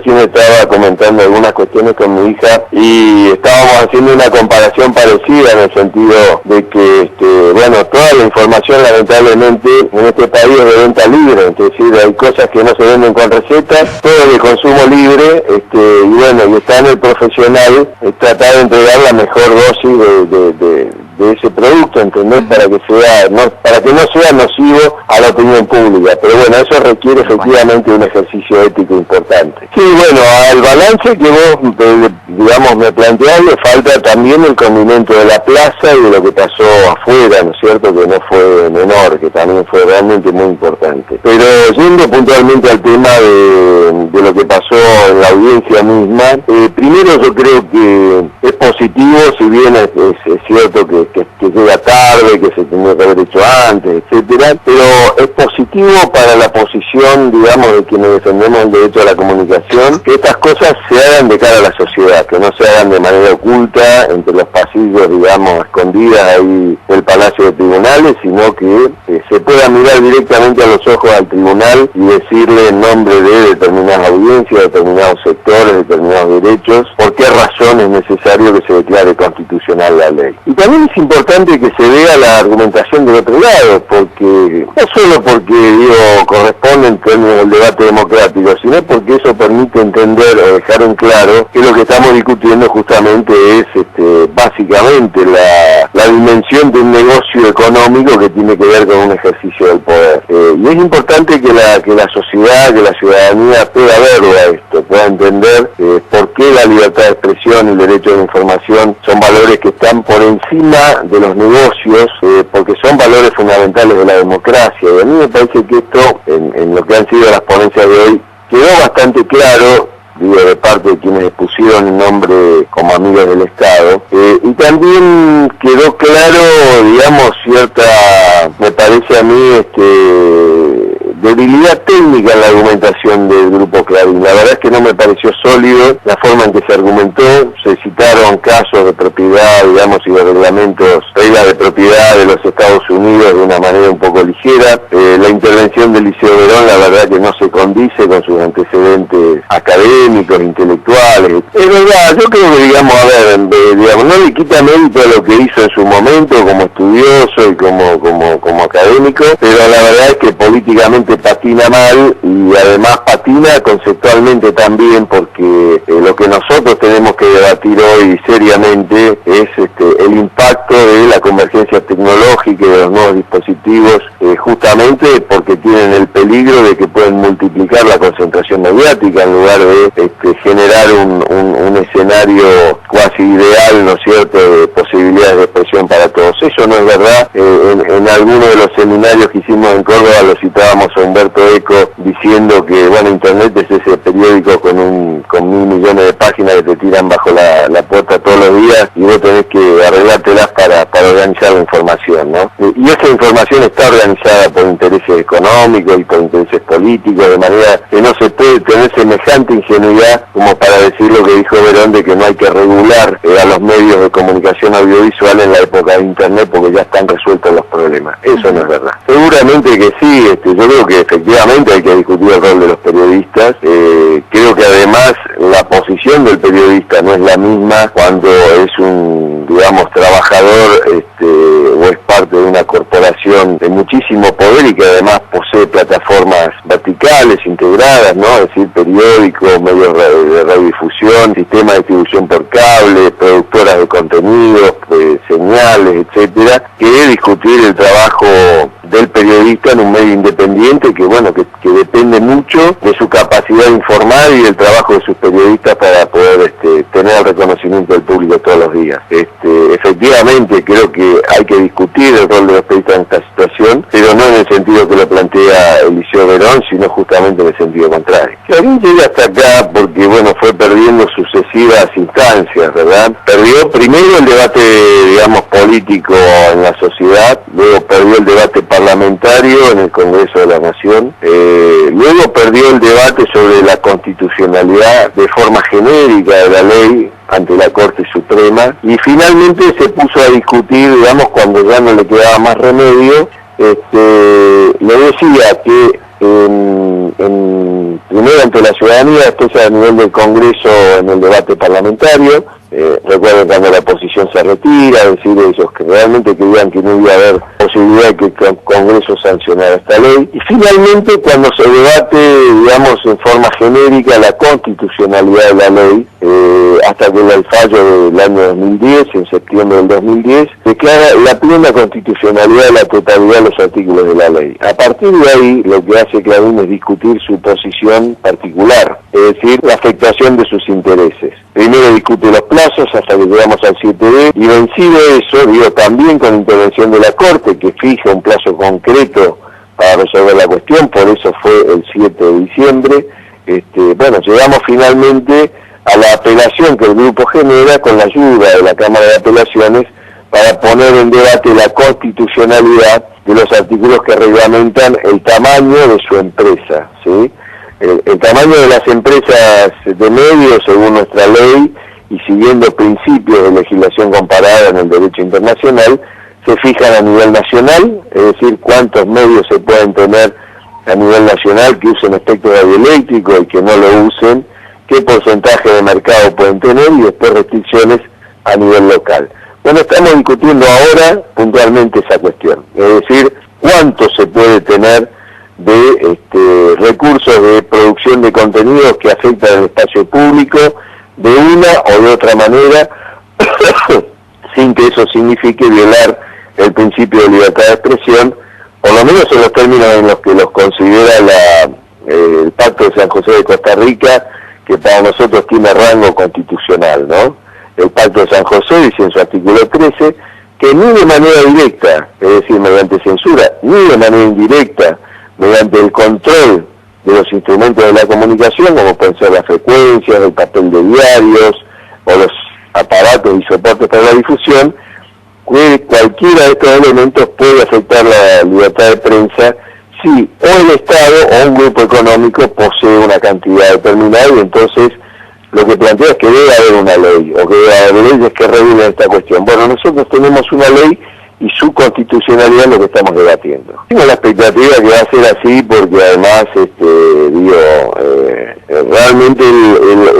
recién estaba comentando algunas cuestiones con mi hija y estábamos haciendo una comparación parecida en el sentido de que, bueno, toda la información lamentablemente en este país es de venta libre, es decir, hay cosas que no se venden con recetas, todo es de consumo libre, y bueno, y está en el profesional tratar de entregar la mejor dosis de ese producto, ¿entendés? Para que no sea nocivo a la opinión pública, pero bueno, eso requiere efectivamente un ejercicio ético importante. Sí, bueno, al balance que vos, digamos, me planteás, le falta también el condimento de la plaza y de lo que pasó afuera, ¿no es cierto?, que no fue menor, que también fue realmente muy importante. Pero yendo puntualmente al tema de lo que pasó en la audiencia misma, primero yo creo que es positivo, si bien es cierto que llega tarde, que se tenía que haber hecho antes, etcétera, pero es positivo para la posición, digamos, de quienes defendemos el derecho a la comunicación, que estas cosas se hagan de cara a la sociedad, que no se hagan de manera oculta, entre los pasillos, digamos, escondidas ahí del Palacio de Tribunales, sino que se pueda mirar directamente a los ojos al tribunal y decirle en nombre de determinadas audiencias, determinados sectores, determinados derechos, por qué razón es necesario que se declare constitucional la ley. Y también es importante que se vea la argumentación del otro lado, porque no solo porque, corresponde en términos del debate democrático, sino porque eso permite entender o dejar en claro que lo que estamos discutiendo justamente es básicamente la dimensión de un negocio económico que tiene que ver con un ejercicio del poder. Y es importante que la sociedad, que la ciudadanía pueda verlo a esto, pueda entender por qué la libertad de expresión y el derecho a la información son valores que están por encima de los negocios, porque son valores fundamentales de la democracia. Y a mí me parece que esto, en lo que han sido las ponencias de hoy, quedó bastante claro, de parte de quienes expusieron el nombre como amigos del Estado, y también quedó claro, digamos, cierta, me parece a mí, debilidad técnica en la argumentación del Grupo Clarín. La verdad es que no me pareció sólido la forma en que se argumentó. Se citaron casos de propiedad, digamos, y de reglamentos, reglas de propiedad de los Estados Unidos de una manera un poco ligera. La intervención del Liceo Verón, la verdad que no se condice con sus antecedentes académicos, intelectuales. Es verdad, yo creo que, digamos, no le quita mérito a lo que hizo en su momento como estudioso y como académico, pero la verdad es que políticamente patina mal y además patina conceptualmente también, porque lo que nosotros tenemos que debatir hoy seriamente es el impacto de la convergencia tecnológica y de los nuevos dispositivos, justamente porque tienen el peligro de que pueden multiplicar la concentración mediática en lugar de generar un escenario cuasi ideal, ¿no es cierto?, de posibilidades de expresión para todos. Eso no es verdad. En algunos de los seminarios que hicimos en Córdoba lo citábamos a Humberto Eco diciendo que, bueno, Internet es ese periódico con 1.000 millones de páginas que te tiran bajo la puerta todos los días y vos tenés que arreglártelas para organizar la información, ¿no? Y esa información está organizada por intereses económicos y por intereses políticos, de manera que no se puede tener semejante ingenuidad como para decir lo que dijo Verón de que no hay que regular a los medios de comunicación audiovisual en la época de Internet porque ya están resueltos los problemas. Eso no es verdad. Seguramente que sí, yo creo que efectivamente hay que discutir el rol de los periodistas. Creo que además la posición del periodista no es la misma cuando es un, digamos, trabajador o es parte de una corporación de muchísimo poder y que además posee plataformas verticales, integradas, ¿no? Es decir, periódicos, medios de radiodifusión, sistema de distribución por cable, productoras de contenidos, señales, etcétera, que discutir el trabajo del periodista en un medio independiente que, bueno, que depende mucho de su capacidad de informar y del trabajo de sus periodistas para poder tener el reconocimiento del público todos los días. Efectivamente, creo que hay que discutir el rol de los periodistas en esta situación, pero no en el sentido que lo plantea Eliseo Verón, sino justamente en el sentido contrario. Clarín llega hasta acá porque, bueno, fue perdiendo sucesivas instancias, ¿verdad? Perdió primero el debate, digamos, político en la sociedad, luego perdió el debate parlamentario en el Congreso de la Nación, luego perdió el debate sobre la constitucionalidad de forma genérica de la ley ante la Corte Suprema, y finalmente se puso a discutir, digamos, cuando ya no le quedaba más remedio, le decía que en primero ante la ciudadanía, después a nivel del Congreso en el debate parlamentario. Recuerden cuando la oposición se retira, es decir, ellos que realmente creían que no iba a haber posibilidad de que el Congreso sancionara esta ley. Y finalmente cuando se debate, digamos, en forma genérica la constitucionalidad de la ley, hasta que el fallo del año 2010, en septiembre del 2010, declara la plena constitucionalidad de la totalidad de los artículos de la ley. A partir de ahí, lo que hace Clarín es discutir su posición particular, es decir, la afectación de sus intereses. Primero discute los plazos hasta que llegamos al 7D, y vencido eso, también con intervención de la Corte, que fija un plazo concreto para resolver la cuestión, por eso fue el 7 de diciembre, llegamos finalmente a la apelación que el grupo genera con la ayuda de la Cámara de Apelaciones para poner en debate la constitucionalidad de los artículos que reglamentan el tamaño de su empresa, ¿sí? El tamaño de las empresas de medios, según nuestra ley, y siguiendo principios de legislación comparada en el derecho internacional, se fijan a nivel nacional, es decir, cuántos medios se pueden tener a nivel nacional que usen espectro radioeléctrico y que no lo usen, qué porcentaje de mercado pueden tener, y después restricciones a nivel local. Bueno, estamos discutiendo ahora puntualmente esa cuestión, es decir, cuánto se puede tener de recursos de producción de contenidos que afectan el espacio público de una o de otra manera, sin que eso signifique violar el principio de libertad de expresión, por lo menos en los términos en los que los considera el Pacto de San José de Costa Rica, que para nosotros tiene rango constitucional, ¿no? El Pacto de San José dice en su artículo 13 que ni de manera directa, es decir, mediante censura, ni de manera indirecta, mediante el control de los instrumentos de la comunicación, como pueden ser las frecuencias, el papel de diarios, o los aparatos y soportes para la difusión, que cualquiera de estos elementos puede afectar la libertad de prensa si o el Estado o un grupo económico posee una cantidad determinada, y entonces lo que plantea es que debe haber una ley, o que debe haber leyes que regulen esta cuestión. Bueno, nosotros tenemos una ley y su constitucionalidad es lo que estamos debatiendo. Tengo la expectativa que va a ser así porque además, realmente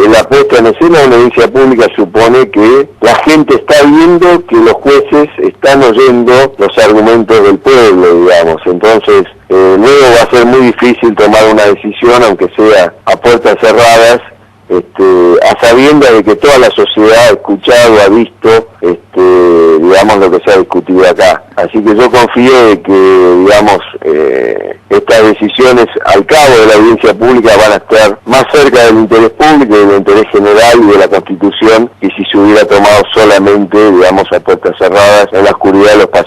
la puesta en escena de una audiencia pública supone que la gente está viendo que los jueces están oyendo los argumentos del pueblo, digamos. Entonces, luego va a ser muy difícil tomar una decisión, aunque sea a puertas cerradas, a sabiendas de que toda la sociedad ha escuchado, ha visto, digamos, lo que se ha discutido acá. Así que yo confío de que, digamos, estas decisiones al cabo de la audiencia pública van a estar más cerca del interés público, del interés general y de la Constitución, que si se hubiera tomado solamente, digamos, a puertas cerradas en la oscuridad de los pasillos.